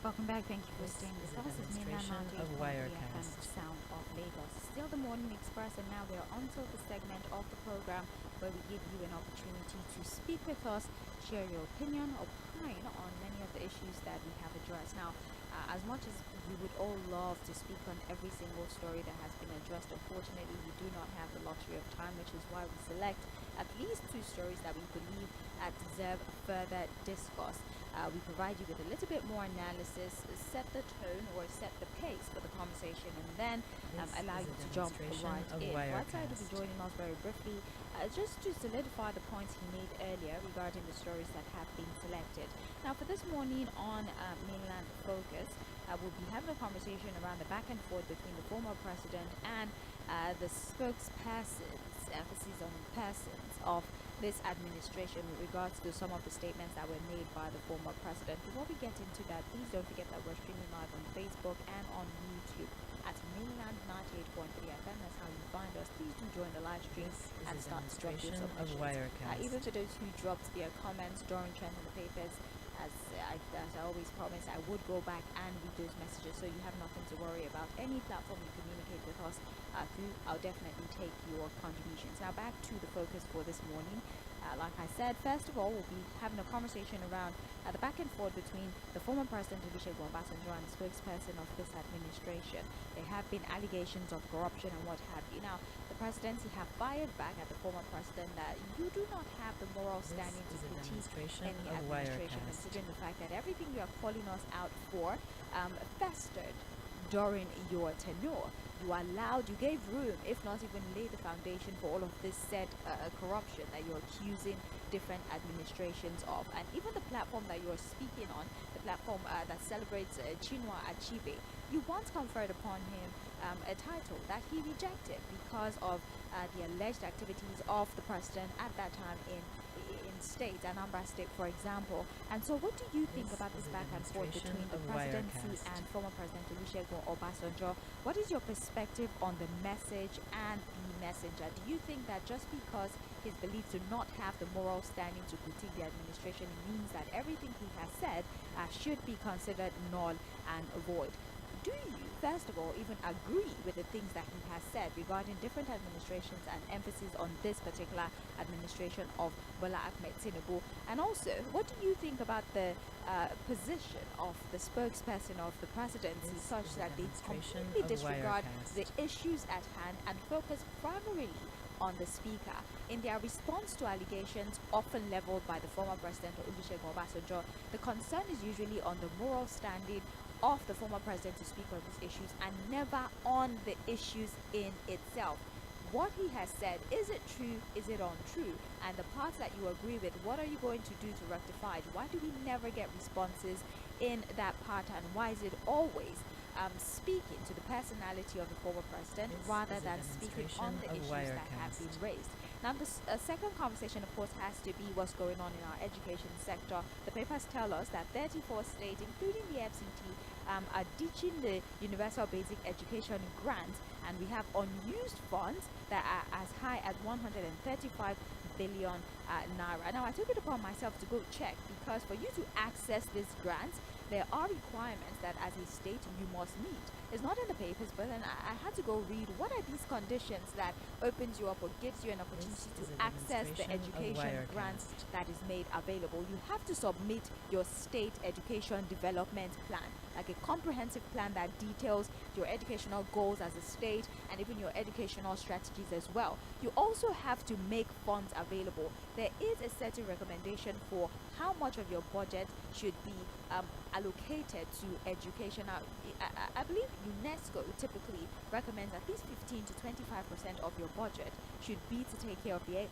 Welcome back. Thank you for staying with us. It's mainland of FM, the sound of Lagos. Still the Morning Express, and now we're on to the segment of the program where we give you an opportunity to speak with us, share your opinion, opine on many of the issues that we have addressed. Now, as much as we would all love to speak on every single story that has been addressed, unfortunately, we do not have the luxury of time, which is why we select at least two stories that we believe deserve further discourse. We provide you with a little bit more analysis, set the tone or set the pace for the conversation, and then allow you to jump right in. Fuhad Saheed will be joining us very briefly just to solidify the points he made earlier regarding the stories that have been selected. Now, for this morning on Mainland Focus, we'll be having a conversation around the back and forth between the former president and the spokespersons, emphasis on persons, of this administration with regards to some of the statements that were made by the former president. Before we get into that, please don't forget that we're streaming live on Facebook and on YouTube at Mainland 98.3 FM. That's how you find us. Please do join the live stream and start to drop your submissions. Even for those who dropped their comments during Trends in the Papers, as I always promise, I would go back and read those messages, so you have nothing to worry about. Any platform you communicate with us through, I'll definitely take your contributions. Now, back to the focus for this morning. Like I said, first of all, we'll be having a conversation around the back and forth between the former president Olusegun Obasanjo and the spokesperson of this administration. There have been allegations of corruption and what have you. Now, the presidency have fired back at the former president that you do not have the moral standing to critique any administration, considering the fact that everything you are calling us out for festered during your tenure. You gave room, if not even laid the foundation for all of this said corruption that you're accusing different administrations of. And even the platform that you're speaking on, the platform that celebrates Chinua Achebe, you once conferred upon him a title that he rejected because of the alleged activities of the president at that time in state, Anambra State, for example. And so what do you think about this back and forth between the presidency and former President Olusegun Obasanjo? What is your perspective on the message and the messenger? Do you think that just because he's believed to not have the moral standing to critique the administration, it means that everything he has said should be considered null and void? Do you, first of all, even agree with the things that he has said regarding different administrations and emphasis on this particular administration of Bola Ahmed Tinubu? And also, what do you think about the position of the spokesperson of the presidency, such that they completely disregard the issues at hand and focus primarily on the speaker? In their response to allegations often leveled by the former president Olusegun Obasanjo, the concern is usually on the moral standing of the former president to speak on these issues and never on the issues in itself. What he has said, is it true, is it untrue? And the parts that you agree with, what are you going to do to rectify it? Why do we never get responses in that part, and why is it always speaking to the personality of the former president rather than speaking on the issues that have been raised? Now, the second conversation, of course, has to be what's going on in our education sector. The papers tell us that 34 states, including the FCT, are ditching the universal basic education grants, and we have unused funds that are as high as 135 billion naira. Now, I took it upon myself to go check, because for you to access these grants, there are requirements that as a state you must meet. It's not in the papers, but then I had to go read what are these conditions that opens you up or gives you an opportunity to access the education grants that is made available. You have to submit your state education development plan, like a comprehensive plan that details your educational goals as a state and even your educational strategies as well. You also have to make funds available. There is a certain recommendation for how much of your budget should be allocated to education. Now, I believe UNESCO typically recommends at least 15 to 25% of your budget should be to take care of the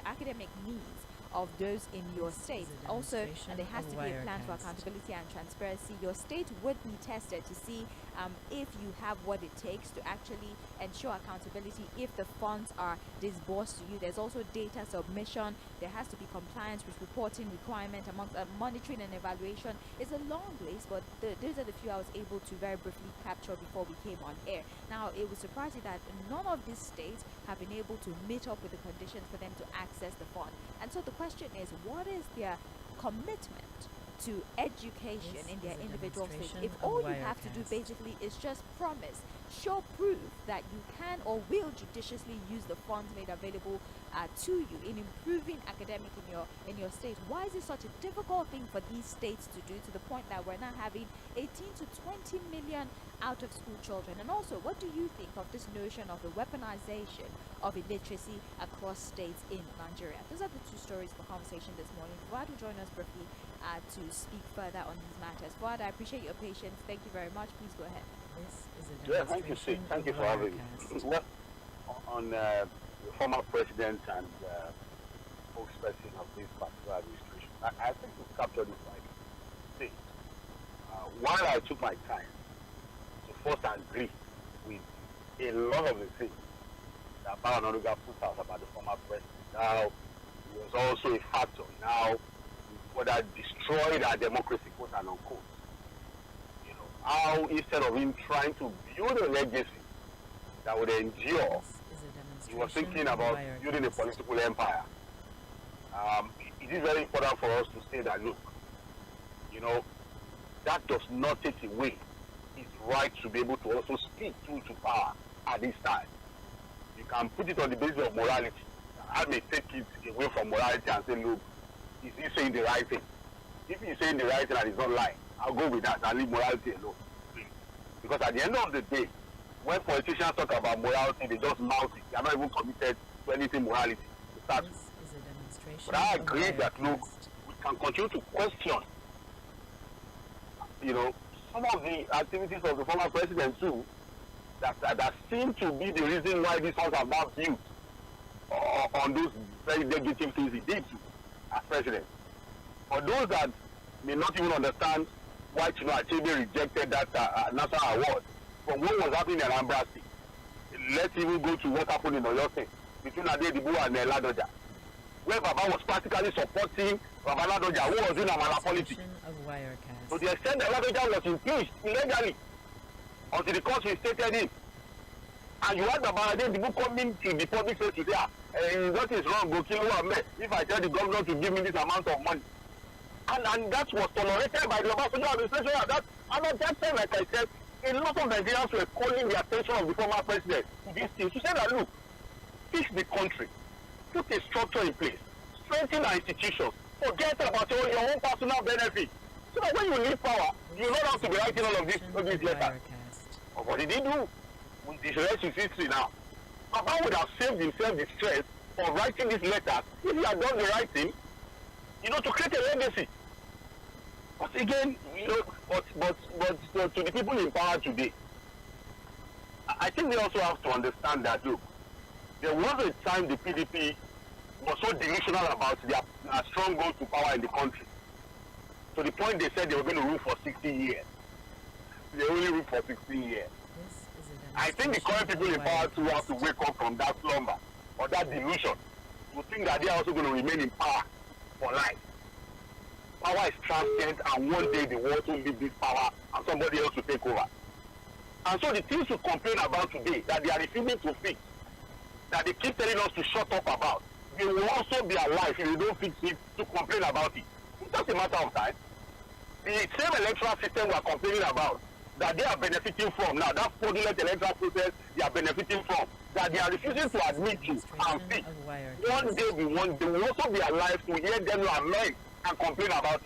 academic needs of those in your state. Also, there has to be a plan for accountability and transparency. Your state would be tested to see if you have what it takes to actually ensure accountability if the funds are disbursed to you. There's also data submission. There has to be compliance with reporting requirement among monitoring and evaluation. It's a long list, but those are the few I was able to very briefly capture before we came on air. Now, it was surprising that none of these states have been able to meet up with the conditions for them to access the fund. And so the question is, what is their commitment to education in their individual states. If all you have to do basically is just promise, show proof that you can or will judiciously use the funds made available to you in improving academic in your state, why is it such a difficult thing for these states to do, to the point that we're now having 18 to 20 million out of school children? And also, what do you think of this notion of the weaponization of illiteracy across states in Nigeria? Those are the two stories for conversation this morning. Fuhad will join us briefly to speak further on these matters. Fuhad, I appreciate your patience. Thank you very much. Please go ahead. Thank you, Sid. Thank you for having me. On the former president and spokesperson of this particular administration, I think we've captured it right. See, while I took my time to first agree with a lot of the things that Babalola put out about the former president, now it was also a factor now what had destroyed our democracy, quote and unquote. How instead of him trying to build a legacy that would endure, he was thinking about building a political empire. It is very important for us to say that, look, that does not take away his right to be able to also speak to power at this time. You can put it on the basis of morality. I may take it away from morality and say, look, is he saying the right thing? If he's saying the right thing and he's not lying, I'll go with that and leave morality alone. Because at the end of the day, when politicians talk about morality, they just mouth it. They are not even committed to anything morality to start with. But I agree that, look, we can continue to question, some of the activities of the former president too, that seem to be the reason why these ones are not built on those very negative things he did too, as president. For those that may not even understand why Achebe rejected that national award from what was happening in Anambra State. Let's even go to what happened in Oyo State between Adedibu and Ladoja, where Baba was practically supporting Baba Ladoja, who was in Amala politics. To the extent that Ladoja was impeached illegally until the court reinstated him. And you had Baba Adedibu coming to the public space to say, what is wrong, go kill Ahmed, if I tell the governor to give me this amount of money. And that was tolerated by the Obasanjo administration at that time, like I said, a lot of Nigerians were calling the attention of the former president to these things to say that, look, fix the country, put a structure in place, strengthen our institutions, forget about your own personal benefit. So that when you leave power, you don't have to be writing all of these letters. What did he do? With the rest is history now. Baba would have saved himself the stress of writing these letters if he had done the right thing, to create a legacy. But again, but to the people in power today, I think they also have to understand that, look, there was a time the PDP was so delusional about their strong goal to power in the country. To the point they said they were going to rule for 60 years. They only rule for 16 years. I think the current people in power too have to wake up from that slumber or that delusion to think that they are also going to remain in power for life. Power is transient, and one day the world will leave this power and somebody else will take over. And so the things we complain about today that they are refusing to fix, that they keep telling us to shut up about, they will also be alive if they don't fix it to complain about it. It's just a matter of time. The same electoral system we are complaining about, that they are benefiting from now, that fraudulent electoral process they are benefiting from, that they are refusing to admit to and fix. One day they will also be alive to hear them lament and complain about it.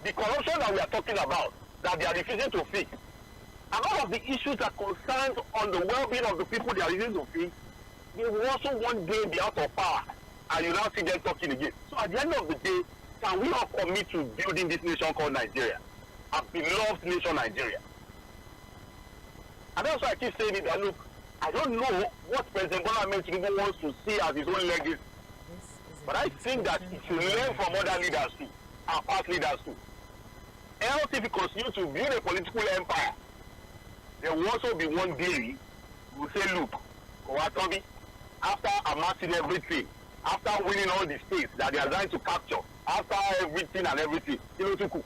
The corruption that we are talking about, that they are refusing to fix, and all of the issues that concern on the well-being of the people they are refusing to fix, they will also one day be out of power, and you now see them talking again. So at the end of the day, can we all commit to building this nation called Nigeria, a beloved nation Nigeria? And that's why I keep saying it, that look, I don't know what President Bola Ahmed Tinubu wants to see as his own legacy. But I think that it should learn from other leaders too, and past leaders too. Else, if he continues to build a political empire, there will also be one day who will say, look, Owatobi, after amassing everything, after winning all the states that they are trying to capture, after everything and everything, Ilotuku.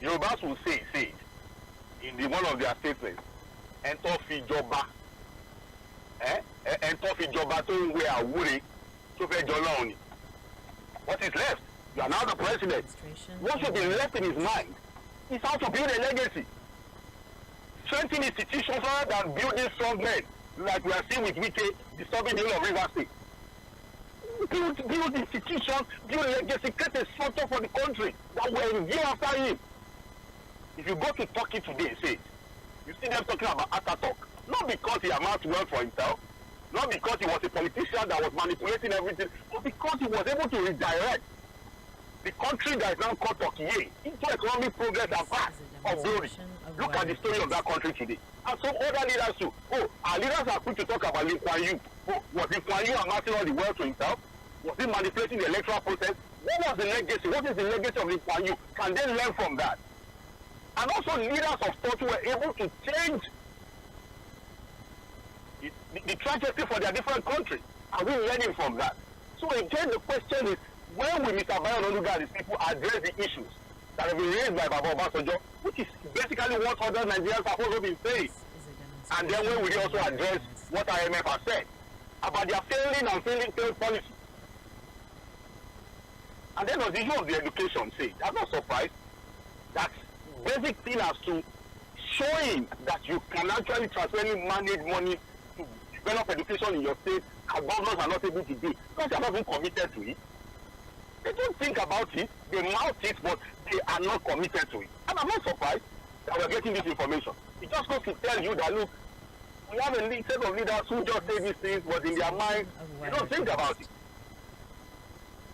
Yorubas will say it in one of their statements, Ento fi joba, Ento fi joba to we awure. What is left? You are now the president. What should be left in his mind is how to build a legacy. Strengthen institutions rather than building strong men, like we are seeing with Wike disturbing the whole of Rivers State. Build institutions, build legacy, create a structure for the country that will review after him. If you go to Turkey today, say, you see them talking about Atatürk, not because he amassed wealth for himself, not because he was a politician that was manipulating everything, but because he was able to redirect the country that is now called Tʀᴇɪᴅs into economic progress and path of glory. Look at the story of that country today. And some other leaders too. Oh, our leaders are quick to talk about Lee Kuan Yew. Oh, was Lee Kuan Yew amassing all the wealth to himself? Was he manipulating the electoral process? What was the legacy? What is the legacy of Lee Kuan Yew? Can they learn from that? And also leaders of thought who were able to change the trajectory for their different countries. Are we learning from that? So again, the question is, when will Mr. Babalola and his people address the issues that have been raised by Baba Obasanjo, which is basically what other Nigerians have also been saying? And then when will they also address what IMF has said about their failing policy? And then on the issue of the education, say, I'm not surprised that basic thing as to showing that you can actually transferring manage money to develop education in your state, and governors are not able to do it because they are not even committed to it. They don't think about it, they mouth it, but they are not committed to it. And I'm not surprised that we're getting this information. It just goes to tell you that, look, we have a set of leaders who just say these things, but in their mind, they don't think about it.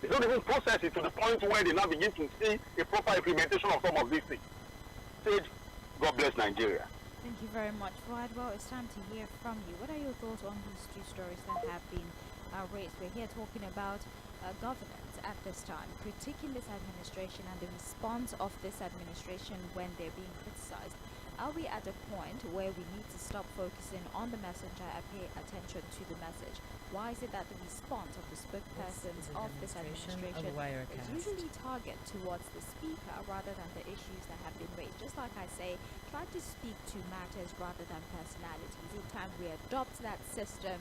They don't even process it to the point where they now begin to see a proper implementation of some of these things. Sage, God bless Nigeria. Thank you very much, Fuhad. Well, it's time to hear from you. What are your thoughts on these two stories that have been raised? We're here talking about governance at this time, critiquing this administration and the response of this administration when they're being criticized. Are we at a point where we need to stop focusing on the messenger and pay attention to the message? Why is it that the response of the spokespersons of this administration is usually targeted towards the speaker rather than the issues that have been raised? Just like I say, try to speak to matters rather than personalities. In time we adopt that system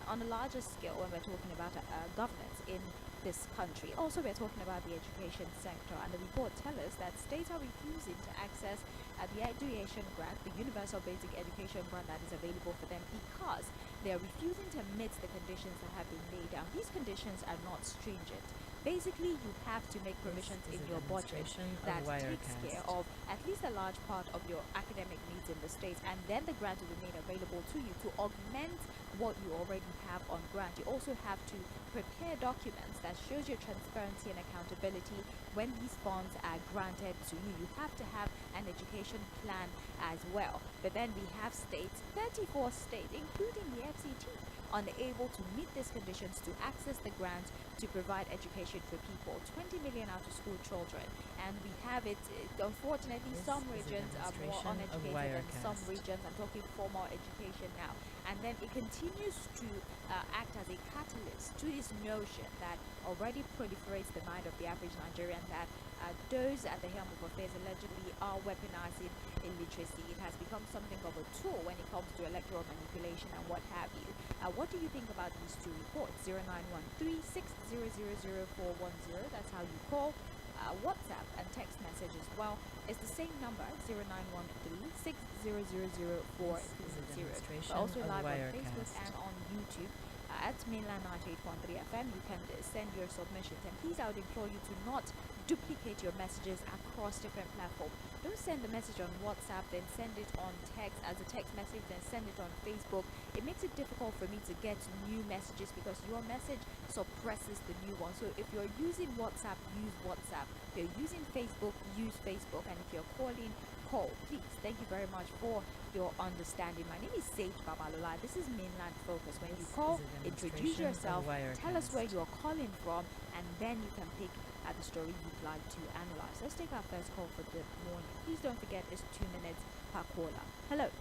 on a larger scale when we're talking about governance in this country. Also, we're talking about the education sector, and the report tells us that states are refusing to access the education grant, the universal basic education grant that is available for them, because they are refusing to meet the conditions that have been laid down. These conditions are not stringent. Basically, you have to make provisions in your budget that takes care of at least a large part of your academic needs in the states, and then the grant will remain available to you to augment what you already have on grant. You also have to prepare documents that shows your transparency and accountability when these funds are granted to you. You have to have an education plan as well. But then we have states, 34 states, including the FCT, unable to meet these conditions to access the grant to provide education for people. 20 million out of school children, and we have it, unfortunately, some regions are more uneducated than some regions. I'm talking formal education now. And then it continues to act as a catalyst to this notion that already proliferates the mind of the average Nigerian, that those at the helm of affairs allegedly are weaponizing illiteracy. It has become something of a tool when it comes to electoral manipulation and what have you. What do you think about these two reports? 0913-6000410, that's how you call. WhatsApp and text message as well is the same number, 0913-6000430. Also live on Facebook and on YouTube at Mainland 98.3 FM. You can send your submissions, and please, I would implore you to not duplicate your messages across different platforms. Don't send the message on WhatsApp, then send it on text as a text message, then send it on Facebook. It makes it difficult for me to get new messages because your message suppresses the new one. So if you're using WhatsApp, use WhatsApp. If you're using Facebook, use Facebook. And if you're calling, call. Please, thank you very much for your understanding. My name is Jᴏɪᴜ Babalola. This is Mainland Focus. When you call, introduce yourself, tell us where you're calling from, and then you can pick the story you'd like to analyze. Let's take our first call for the morning. Please don't forget it's 2 minutes per caller. Hello.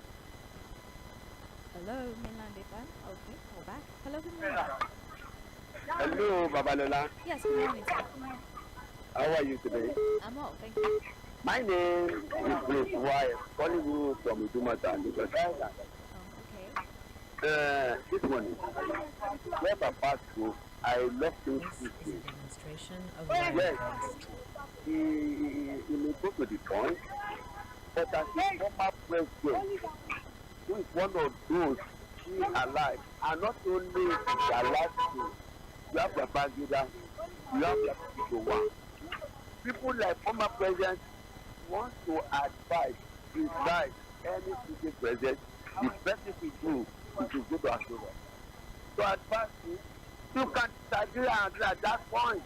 Hello, Mainland FM. Okay, call back. Hello, good morning. Hello, Babalola. Yes, good morning, sir. How are you today? I'm well, thank you. My name is Grace Wise, calling you from Idumota, Lagos Island. Okay. This morning, we have a past through I love things This this is way. a demonstration of Yes, Wirecast. he may go to the point, but as a former president, who is one of those still alive, and not only their last two, you have their Babalola, you have their people. People like former presidents want to advise, precise any sitting president, the best thing to do is to go to Asura. To advise you can disagree at that point.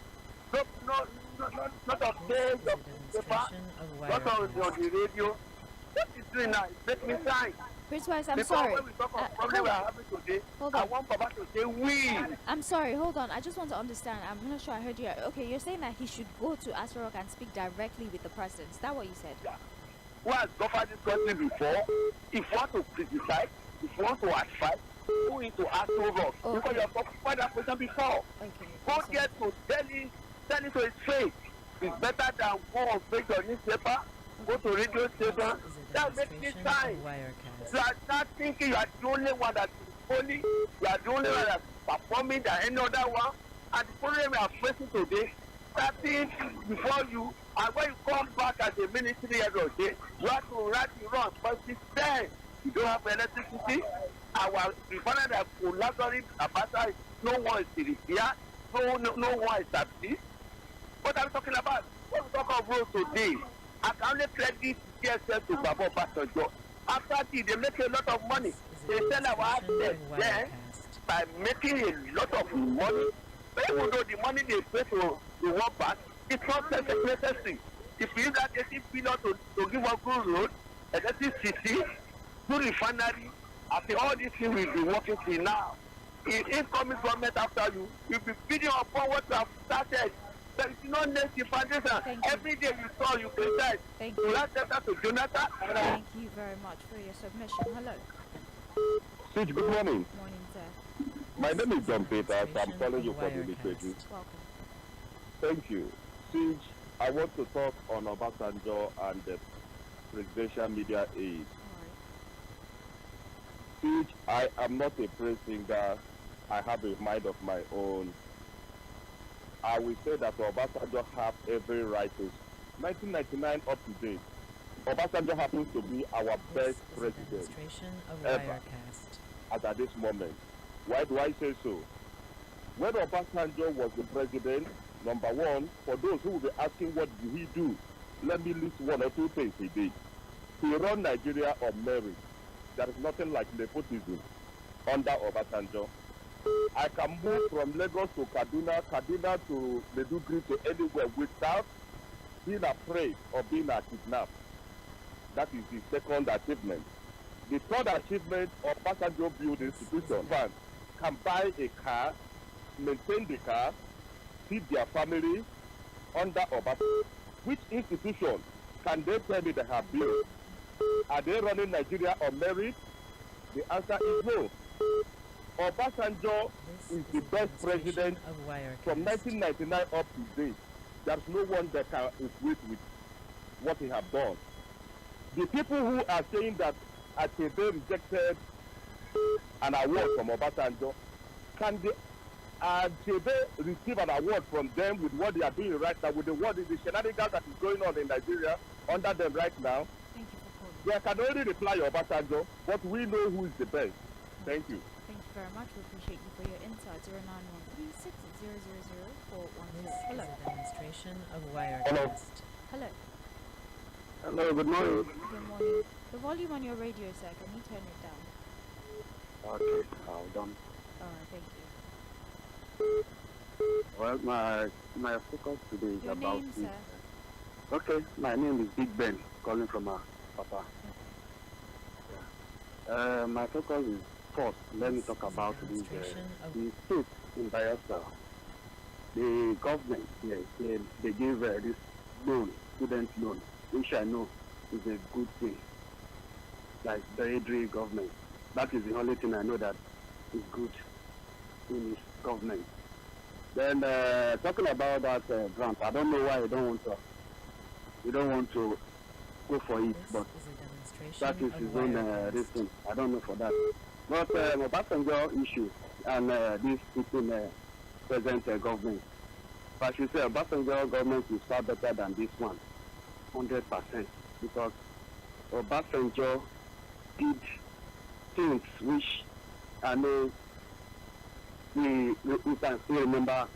Not of This page is a of paper, demonstration of not on Wirecast. the radio. What is doing now is making sign. Prince-wise, I'm Because sorry. when we talk of problem hold we on. are having today, Hold I on. want Baba to say we. I'm sorry, hold on. I just want to understand. I'm not sure I heard you. Okay, you're saying that he should go to Asarok and speak directly with the president. Is that what you said? Yeah. Who has governed this country before? If you want to criticize, if you want to advise, go into Asarok. Okay. Because you have occupied that position before. Okay. Go I'm there sorry. to tell it to his face. It's better than go on page on newspaper, go to radio station. This is a That makes me demonstration sign. of Wirecast. You are not thinking you are the only one that is holy, you are the only one that is performing than any other one. And the problem we are facing today, starting before you, and when you come back as a military head of state, you have to write the wrong. But then you don't have electricity. Our refinery that collaborating about no one is repair, no one is happy. What are we talking about? When we talk of road today, I can only credit GSS to Baba Obasanjo. After that, they make a lot of money. This They is a sell our demonstration assets of there Wirecast. by making a lot of money. Even though the money they pay to work back, it's not necessary. If you use that 80 billion to give us good road, electricity, good refinery, I think all these things will be working till now. If incoming government after you, will be feeding upon what you have started. There is no nation foundation. Thank you. Every day you saw, you criticize. Thank You you. last letter to Jonathan. Thank you very much for your submission. Hello. Sage, good morning. Morning, sir. My name is John Peters. I'm Demonstration calling you of from Wirecast. Lɪධᴇ. Welcome. Thank you. Sage, I want to talk on Obasanjo and the presidential media aid. All right. Sage, I am not a praise singer. I have a mind of my own. I will say that Obasanjo have every right to 1999 up to date. Obasanjo happens to be our This best is a president demonstration of ever. Wirecast. as at this moment. Why do I say so? When Obasanjo was the president, number one, for those who will be asking what did he do, let me list one or two things he did. He ran Nigeria on merit. There is nothing like nepotism under Obasanjo. I can move from Lagos to Kaduna, Kaduna to Maiduguri to anywhere without being afraid of being kidnapped. That is the second achievement. The third achievement of Obasanjo build institution. One can buy a car, maintain the car, feed their family under Obasanjo. Which institution can they tell me they have built? Are they running Nigeria on merit? The answer is no. Obasanjo This is the a best president demonstration of Wirecast. from 1999 up to date. There's no one that can equate with what he have done. The people who are saying that Achebe rejected an award from Obasanjo, can the Achebe receive an award from them with what they are doing right now, with the shenanigans that is going on in Nigeria under them right now? Thank you for calling. They can only reply Obasanjo, but we know who is the best. Thank you. Thank you very much. We appreciate you for your insight. 0913 This is Hello. a demonstration of Wirecast. Hello. Hello, good morning. Good morning. The volume on your radio, sir, can you turn it down? Okay, done. All right, thank you. Well, my focus today is Your about name, the- sir? Okay, my name is Big Ben, calling from Papa. My focus is first. Let me talk about this, Demonstration of the state in Bayelsa. The government, yes, they give this loan, student loan, which I know is a good thing. Like the Idri government, that is the only thing I know that is good in this government. Then talking about that grant, I don't know why you don't want to go for it, this but is a demonstration that is of his own Wirecast. reason. I don't know for that. But Obasanjo issue and this people present government. But she said Obasanjo government is far better than this one, 100%, because Obasanjo did things which I know we can still remember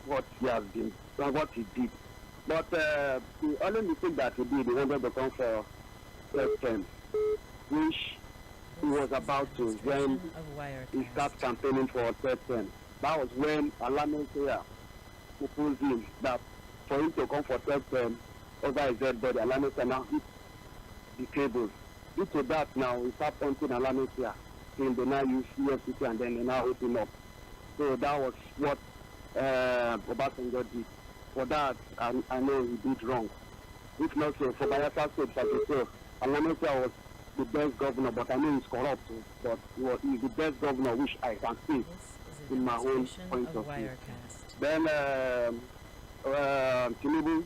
what he has been, what he did. But the only mistake that he did, he wanted to come for third term, which he was about to when he started campaigning for third term. That was when Alame Seya proposed him that for him to come for third term over his dead body, Alame Seya now hit the cable. Due to that now, we start pointing Alame Seya, saying they now use EFCC and then they now open up. So that was what Obasanjo did. For that, I know he did wrong. If not so, for Bayelsa State, Alame Seya was the best governor, but I know he's corrupt. But he's the best governor, which I can see in my own point of view. Then Tinubu,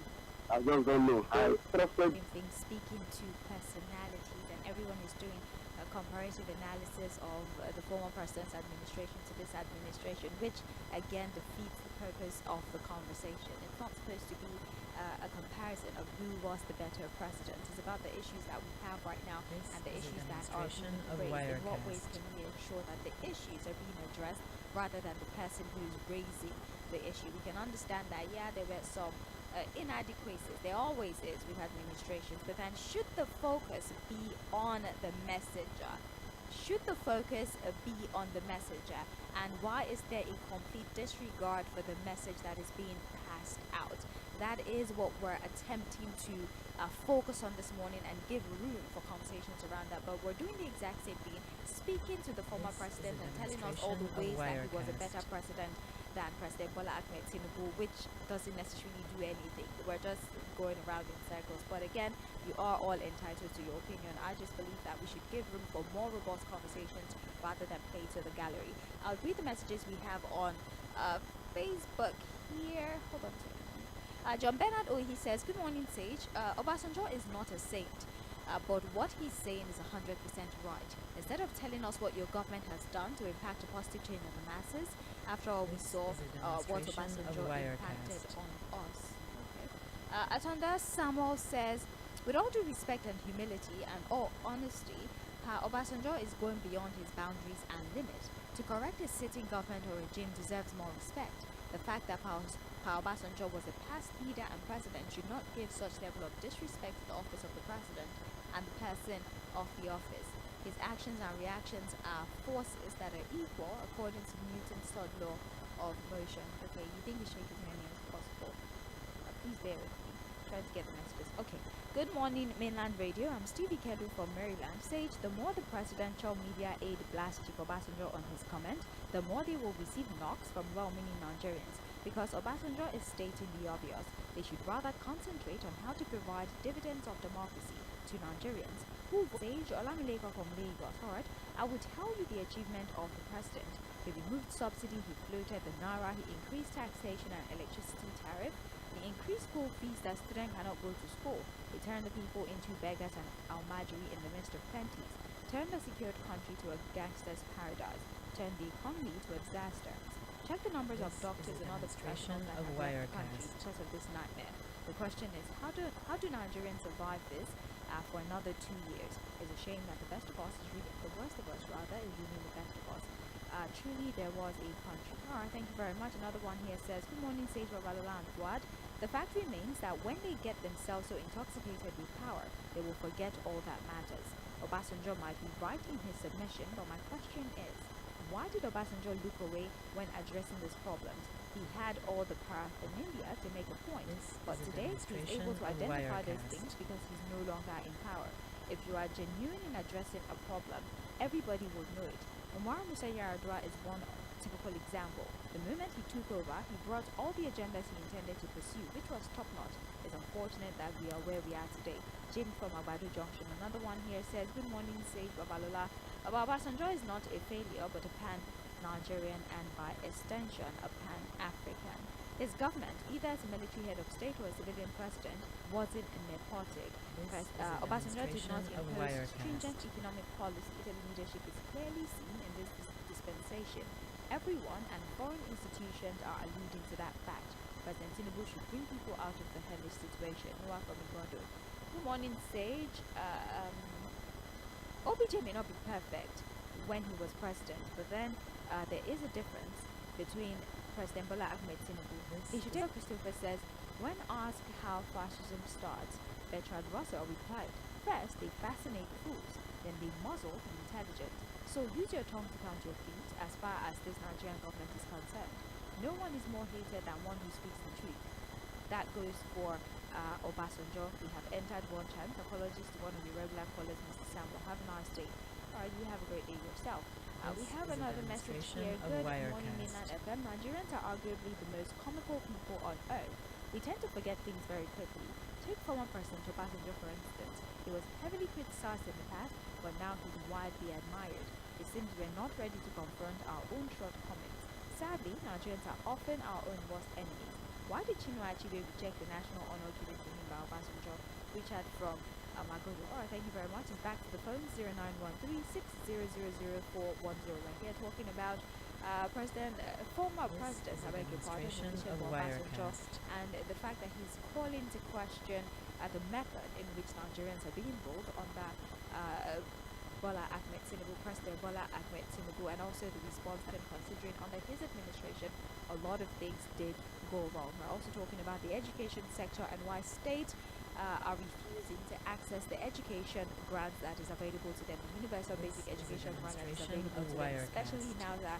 I just don't know. I trusted. Speaking to personalities, and everyone is doing a comparative analysis of the former president's administration to this administration, which again defeats the purpose of the conversation. It's not supposed to be a comparison of who was the better president. It's about the issues that we have right now and the issues that are being raised. In what ways can we ensure that the issues are being addressed rather than the person who's raising the issue? We can understand that, yeah, there were some inadequacies. There always is with administrations, but then should the focus be on the messenger? Should the focus be on the messenger? And why is there a complete disregard for the message that is being passed out? That is what we're attempting to focus on this morning and give room for conversations around that. But we're doing the exact same thing, speaking to the former president and telling us all the ways that he was a better president than President Bola Ahmed Tinubu, which doesn't necessarily do anything. We're just going around in circles. But again, you are all entitled to your opinion. I just believe that we should give room for more robust conversations rather than play to the gallery. I'll read the messages we have on Facebook here. Hold on a second. John Bernard he says, good morning, Sage. Obasanjo is not a saint, but what he's saying is 100% right. Instead of telling us what your government has done to impact a positive change on the masses, after all, we saw what Obasanjo impacted on us. Okay. Atonda Samuel says, with all due respect and humility and all honesty, Obasanjo is going beyond his boundaries and limits. To correct a sitting government or regime deserves more respect. The fact that Obasanjo was a past leader and president should not give such level of disrespect to the office of the president and the person of the office. His actions and reactions are forces that are equal according to Newton's third law of motion. Okay, you think we should as many as possible. Please bear with me. Try to get the messages. Okay. Good morning, Mainland Radio. I'm Stevie Kedu from Maryland. Sage, the more the presidential media aid blasts Chief Obasanjo on his comment, the more they will receive knocks from well-meaning Nigerians. Because Obasanjo is stating the obvious, they should rather concentrate on how to provide dividends of democracy to Nigerians. Who Sage Olamileko from Lagos. Alright, I will tell you the achievement of the president. He removed subsidy, he floated the naira, he increased taxation and electricity tariff, he increased school fees that students cannot go to school. He turned the people into beggars and almajiri in the midst of plenties, turned a secured country to a gangster's paradise, turned the economy to a disaster. Check the numbers of doctors and other professionals that have left the country because of this nightmare. The question is, how do Nigerians survive this for another 2 years? It's a shame that the best of us is really, the worst of us rather, is really the best of us. Truly, there was a country. Alright, thank you very much. Another one here says, good morning, Sage Babalola and Fuhad. The fact remains that when they get themselves so intoxicated with power, they will forget all that matters. Obasanjo might be right in his submission, but my question is, why did Obasanjo look away when addressing these problems? He had all the paraphernalia to make a point, but today he's able to identify those things because he's no longer in power. If you are genuine in addressing a problem, everybody will know it. Umar Musa Yar'Adua is one typical example. The moment he took over, he brought all the agendas he intended to pursue, which was top-notch. It's unfortunate that we are where we are today. Jim from Abadu Junction. Another one here says, good morning, Sage Babalola. Obasanjo is not a failure, but a pan-Nigerian and by extension, a pan-African. His government, either as a military head of state or a civilian president, wasn't nepotic. Obasanjo did not impose stringent economic policy. The leadership is clearly seen in this dispensation. Everyone and foreign institutions are alluding to that fact. President Tinubu should bring people out of the hellish situation. Noah from Igodo. Good morning, Sage. OBJ may not be perfect when he was president, but then there is a difference between President Bola Ahmed Tinubu. Ishiteo Christopher says, when asked how fascism starts, Bertrand Russell replied, first they fascinate fools, then they muzzle the intelligent. So use your tongue to count your feet as far as this Nigerian government is concerned. No one is more hated than one who speaks the truth. That goes for Obasanjo. We have entered one chance. Apologies to one of the regular callers, Mr. Samuel. Have a nice day. You have a great day yourself. We have another message here. Good morning, Mainland FM. Nigerians are arguably the most comical people on earth. We tend to forget things very quickly. Take former President Obasanjo, for instance. He was heavily criticized in the past, but now he's widely admired. It seems we're not ready to confront our own shortcomings. Sadly, Nigerians are often our own worst enemies. Why did Chinua Achebe reject the national honor given to him by Obasanjo? Richard from Magodo. Alright, thank you very much. And back to the phone, 0913-6000-410. We're here talking about former president, I beg your pardon, Obasanjo, and the fact that he's calling into question the method in which Nigerians are being ruled under Bola Ahmed Tinubu, President Bola Ahmed Tinubu, and also the response to him, considering under his administration a lot of things did go wrong. We're also talking about the education sector and why states are refusing to access the education grants that is available to them, the universal basic education grant that is available to them, especially now that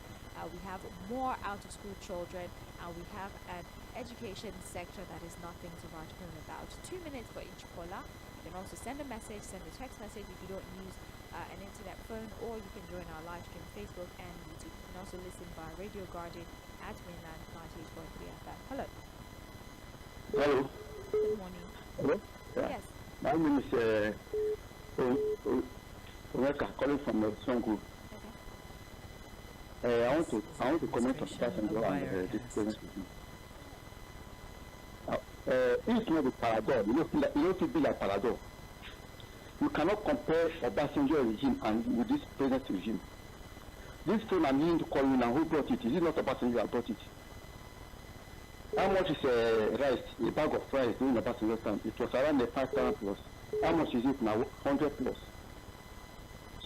we have more out-of-school children and we have an education sector that is nothing to write home about. 2 minutes for each caller. You can also send a message, send a text message if you don't use an internet phone, or you can join our live stream Facebook and YouTube. You can also listen via Radio Garden at Mainland 98.3 FM. Hello. Hello. Good morning. Hello? Yes. My name is calling from Songu. Okay. I want to comment on Obasanjo and this present regime. It's not a paradox. You don't feel like paradox. You cannot compare Obasanjo regime and with this present regime. This phone I'm using to call you now, who brought it? Is it not Obasanjo that brought it? How much is rice? A bag of rice during Obasanjo's time? It was around 5,000 plus. How much is it now? 100 plus.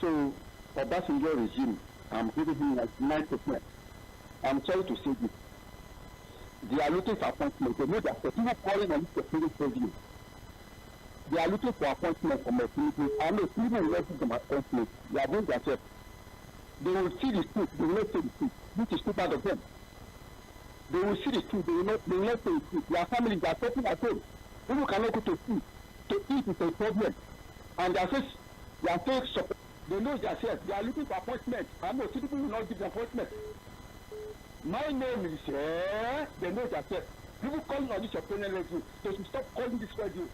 So, Obasanjo regime, I'm giving him like 9%. I'm sorry to say this. They are looking for appointment. They know that the people calling on this president, they are looking for appointment from a people. I know people will not give appointment. They are going themselves. They will see the truth. They will not say the truth. This is too bad of them. They will see the truth. They will not say the truth. Their families are suffering at home. People cannot go to food. To eat is a problem. And they are so support. They know themselves. They are looking for appointment. I know people will not give them appointment. My name is they know themselves. People calling on this opinion radio. They should stop calling this radio.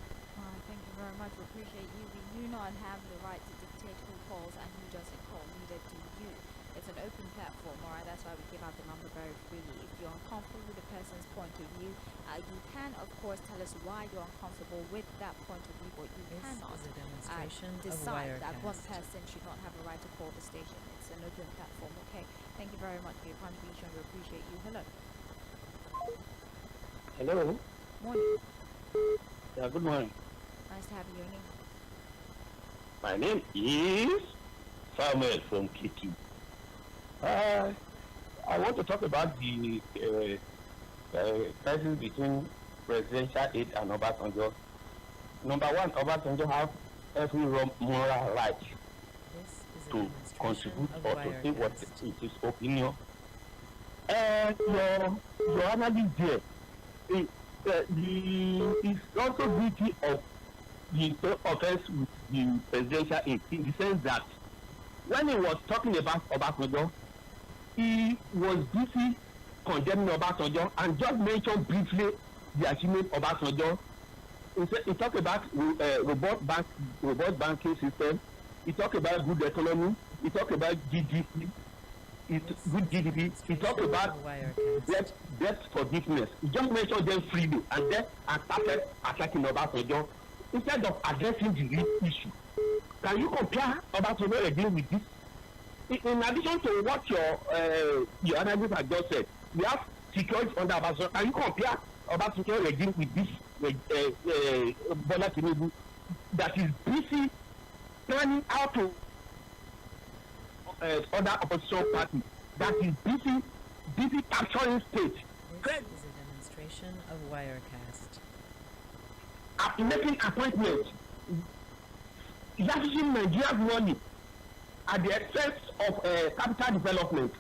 Thank you very much. We appreciate you. We do not have the right to dictate who calls and who doesn't call. Neither do you. It's an open platform, alright? That's why we give out the number very freely. If you're uncomfortable with the person's point of view, you can, of course, tell us why you're uncomfortable with that point of view, but you cannot decide that one person should not have a right to call the station. It's an open platform, okay? Thank you very much for your contribution. We appreciate you. Hello. Hello. Morning. Yeah, good morning. Nice to have you. Your name? My name is Samuel from Kiki. I want to talk about the crisis between presidential aide and Obasanjo. Number one, Obasanjo have every moral right to contribute or to say what is his opinion. And your analysis there is also guilty of the offense with the presidential aide in the sense that when he was talking about Obasanjo, he was busy condemning Obasanjo and just mentioned briefly the achievement of Obasanjo. He talked about robust banking system. He talked about good economy. He talked about GDP. Good GDP. He talked about debt forgiveness. He just mentioned them freely and then started attacking Obasanjo instead of addressing the real issue. Can you compare Obasanjo again with this? in addition to what your analysts have just said, we have security under Obasanjo. Can you compare Obasanjo regime with this Bola Tinubu that is busy planning how to other opposition party that is busy capturing states? This is a demonstration of Wirecast. After making appointments, using Nigeria's money at the expense of capital development.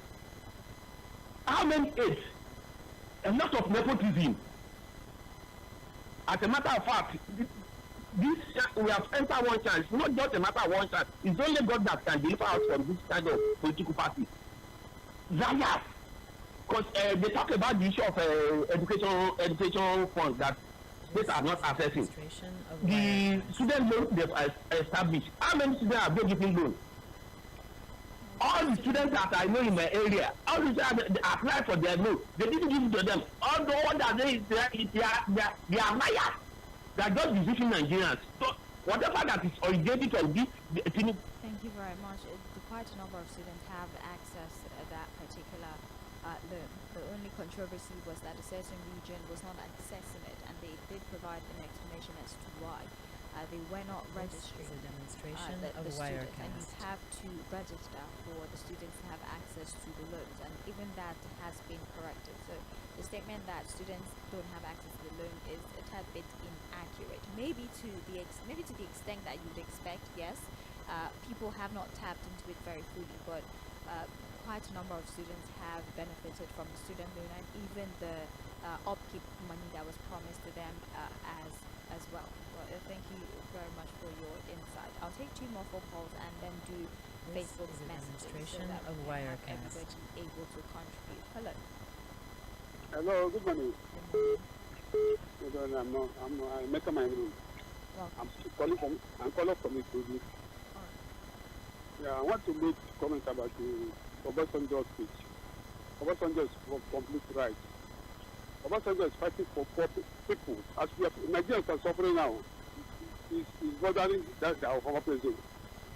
How many aids? A lot of nepotism. As a matter of fact, this we have entered one chance. It's not just a matter of one chance. It's only God that can deliver us from this kind of political party. Zayas. Because they talk about the issue of education funds that states are not accessing. The student loan they've established. How many students have they given loan? All the students that I know in my area, all the students they apply for their loan, they didn't give it to them. All the ones that they are liars. They are just deceiving Nigerians. So whatever that is originated from this, thank you very much. Quite a number of students have access to that particular loan. The only controversy was that a certain region was not accessing it, and they did provide an explanation as to why. They were not registering This is a demonstration the of students, and you Wirecast. have to register for the students to have access to the loans, and even that has been corrected. So the statement that students don't have access to the loan is a tad bit inaccurate. Maybe to the extent that you'd expect, yes. People have not tapped into it very fully, but quite a number of students have benefited from the student loan and even the upkeep money that was promised to them as well. Thank you very much for your insight. I'll take two more phone calls and then do This Facebook is a messages so demonstration that of we can have Wirecast. everybody able to contribute. Hello. Hello, good morning. Good morning. I'm making my room. Welcome. I'm calling from it. Yeah, I want to make comment about the Obasanjo speech. Obasanjo is for complete right. Obasanjo is fighting for poor people. As we are, Nigerians are suffering now. He's bothering that our former president.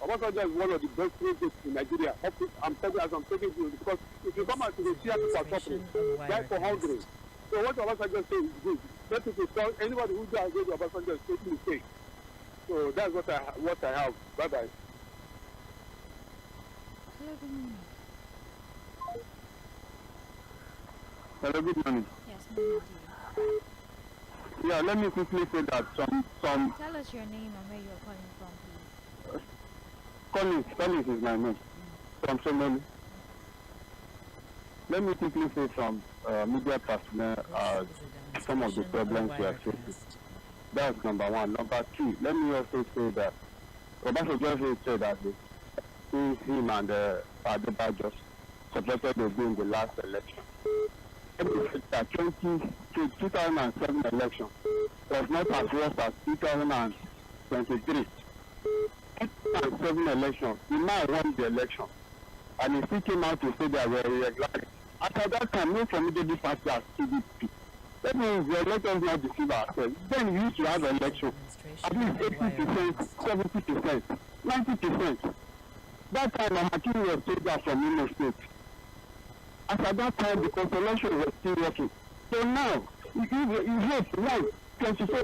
Obasanjo is one of the best presidents in Nigeria. I'm taking you because if you come out to the sea, people are suffering. Die for hungry. So what Obasanjo says is good. Let people tell anybody who does go to Obasanjo is taking mistake. So that's what I have. Bye bye. Hello, good morning. Hello, good morning. Yes, morning to you. Yeah, let me quickly say that some Tell us your name and where you are calling from, please. Collins is my name from Somali. Let me quickly say some media personnel some of the problems we are facing. That's number one. Number two, let me also say that Obasanjo said that him and Adebayo supported Obi in the last election. That 2007 election was not as worse as 2023. 2007 election, he now won the election, and he still came out to say that we are irregular. After that time, no formidable party as PDP. That means let us not deceive ourselves. Then we used to have an election at least 80%, 70%, 90%. That time, Hakim was taken out from Imo State. After that time, the consolation was still working. So now, you hate 124.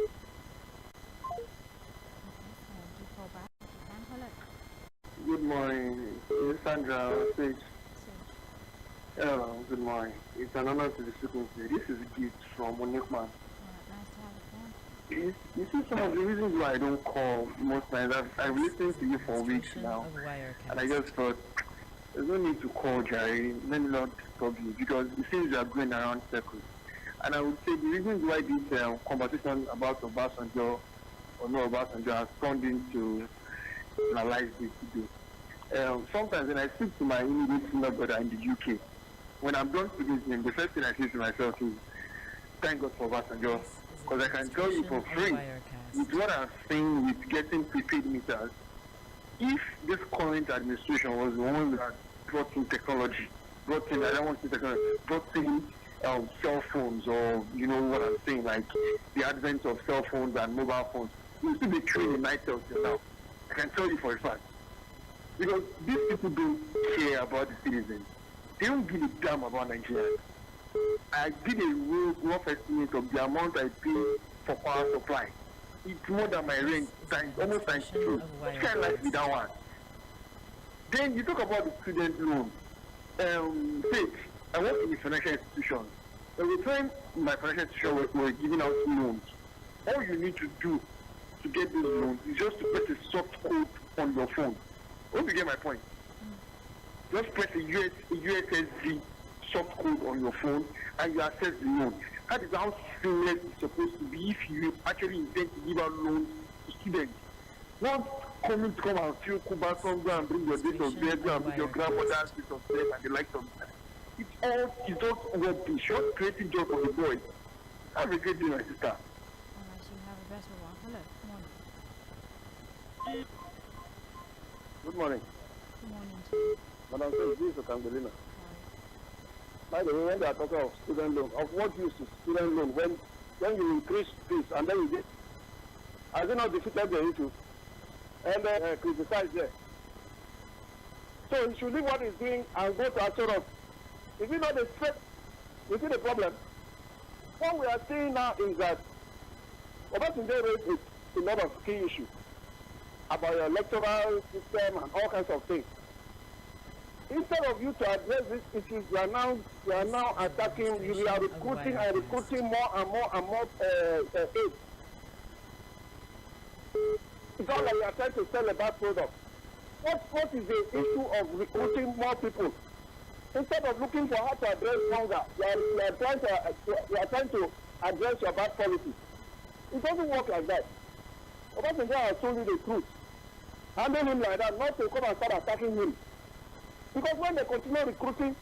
Good morning. It's Sandra Sage. Hello, good morning. It's an honor to be speaking to you. This is a gift from Onekman. You see some of the reasons why I don't call most times. I've listened to you for weeks now, and I just thought there's no need to call Jerry. Let me not disturb you because it seems you are going around circles. And I would say the reasons why this conversation about Obasanjo or no Obasanjo has turned into analyze this today. Sometimes when I speak to my immediate senior brother in the UK, when I'm done speaking to him, the first thing I say to myself is, thank God for Obasanjo. Because I can tell you for free, with what I'm saying with getting prepaid meters, if this current administration was the one that brought in technology, brought in cell phones, or you know what I'm saying, like the advent of cell phones and mobile phones, we still be trading night till now. I can tell you for a fact. Because these people don't care about the citizens. They don't give a damn about Nigeria. I did a rough estimate of the amount I pay for power supply. It's more than my rent, almost times two. What kind of life be that one? Then you talk about the student loan. Faith, I work in a financial institution. Every time my financial institution were giving out loans, all you need to do to get those loans is just to press a soft code on your phone. Hope you get my point. Just press a USSD soft code on your phone and you access the loan. That is how seamless it's supposed to be if you actually intend to give out loans to students. Not coming to come and feel Kuba, go and bring your date of birth, go and bring your grandmother's date of birth and the likes of that. It's just rubbish. Just creating job for the boys. Have a great day, my sister. Alright, you have a better one. Hello, good morning. Good morning. Good morning to you. Madam, this is Ʌᴏ. By the way, when they are talking of student loan, of what use is student loan when you increase this and then you get, has it not defeated the issue and criticize there? So he should leave what he's doing and go to assure us. Is it not a threat? You see the problem? What we are seeing now is that Obasanjo raised a lot of key issues about your electoral system and all kinds of things. Instead of you to address these issues, you are now attacking. You are recruiting more and more aides. It's all like you are trying to sell a bad product. What is the issue of recruiting more people? Instead of looking for how to address hunger, you are trying to address your bad policy. It doesn't work like that. Obasanjo has told you the truth. Handle him like that, not to come and start attacking him. Because when they continue recruiting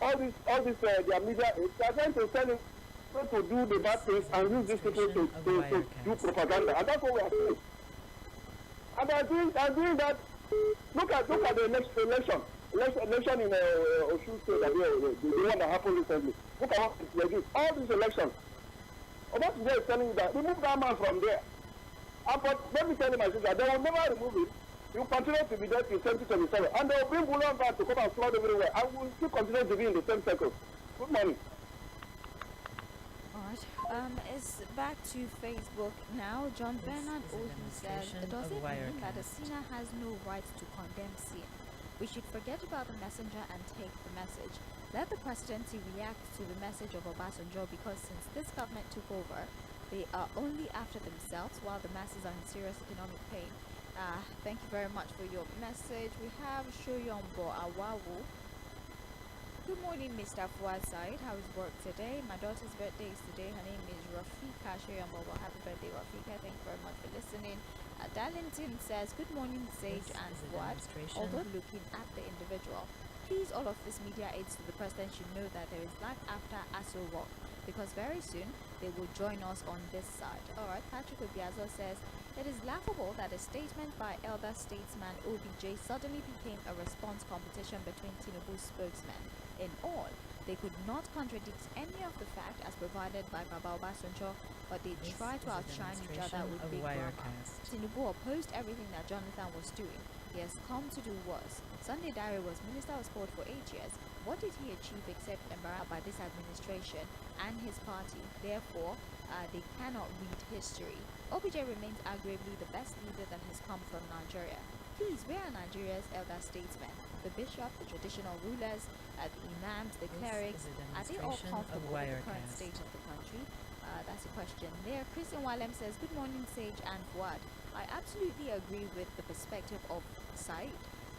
all this their media, they are trying to tell him to do the bad things and use these people to do propaganda, and that's what we are doing. And they are doing that. Look at the next election in Osun State, the one that happened recently. Look at what they do. All these elections. Obasanjo is telling you that remove that man from there. But let me tell you, my sister, they will never remove him. You continue to be there till 2027, and they will bring Bulan back to come and flood everywhere. I will still continue to be in the same circle. Good morning. Alright, it's back to Facebook now. John Bernard Ohi says, does it mean that a sinner has no right to condemn sin? We should forget about the messenger and take the message. Let the presidency react to the message of Obasanjo, because since this government took over, they are only after themselves while the masses are in serious economic pain. Thank you very much for your message. We have Shoyombo Awawu. Good morning, Mr. Fuhad Saheed. How is work today? My daughter's birthday is today. Her name is Rafika Shoyombo. Happy birthday, Rafika. Thank you very much for listening. Darlington says, good morning, Sage and Fuhad. Although looking at the individual, please, all of this media aides to the president should know that there is life after Aso Rock, because very soon they will join us on this side. Alright, Patrick Obiazo says, it is laughable that a statement by elder statesman OBJ suddenly became a response competition between Tinubu's spokesmen. In all, they could not contradict any of the fact as provided by Baba Obasanjo, but they try to outshine each other with big grammar. Tinubu opposed everything that Jonathan was doing. He has come to do worse. Sunday Dare was Minister of Sport for 8 years. What did he achieve except embarrassed by this administration and his party? Therefore, they cannot read history. OBJ remains arguably the best leader that has come from Nigeria. Please, where are Nigeria's elder statesmen? The bishop, the traditional rulers, the imams, the clerics, are they all comfortable with the current state of the country? That's a question there. Christian Walem says, good morning, Sage and Fuad. I absolutely agree with the perspective of Said.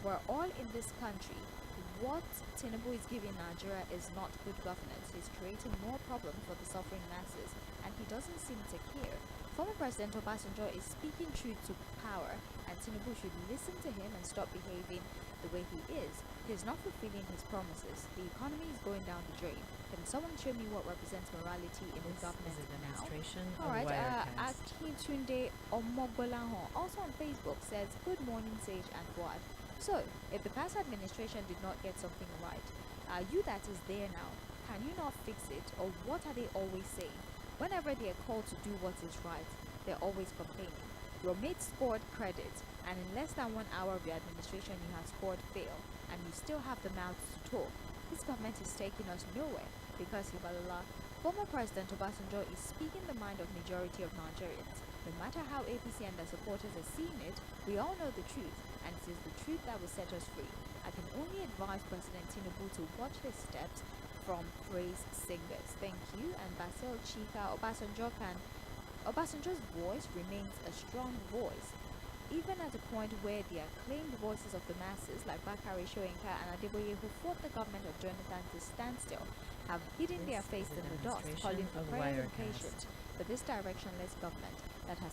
We're all in this country. What Tinubu is giving Nigeria is not good governance. He's creating more problems for the suffering masses, and he doesn't seem to care. Former President Obasanjo is speaking truth to power, and Tinubu should listen to him and stop behaving the way he is. He's not fulfilling his promises. The economy is going down the drain. Can someone show me what represents morality in his government now? Alright, Akintunde Omogbolaho, also on Facebook, says, good morning, Sage and Fuad. So, if the past administration did not get something right, you that is there now, can you not fix it? Or what are they always saying? Whenever they are called to do what is right, they're always complaining. Your mate scored credit, and in less than 1 hour of your administration, you have scored fail, and you still have the mouth to talk. This government is taking us nowhere because Babalola, former President Obasanjo, is speaking the mind of majority of Nigerians. No matter how APC and their supporters are seeing it, we all know the truth, and it is the truth that will set us free. I can only advise President Tinubu to watch his steps from praise singers. Thank you. And Basil Chika, Obasanjo's voice remains a strong voice, even at a point where the acclaimed voices of the masses like Bakari Shoyinka and Adeboye, who fought the government of Jonathan to stand still, have hidden their face in the dust, calling for prayers and patience for this directionless government that has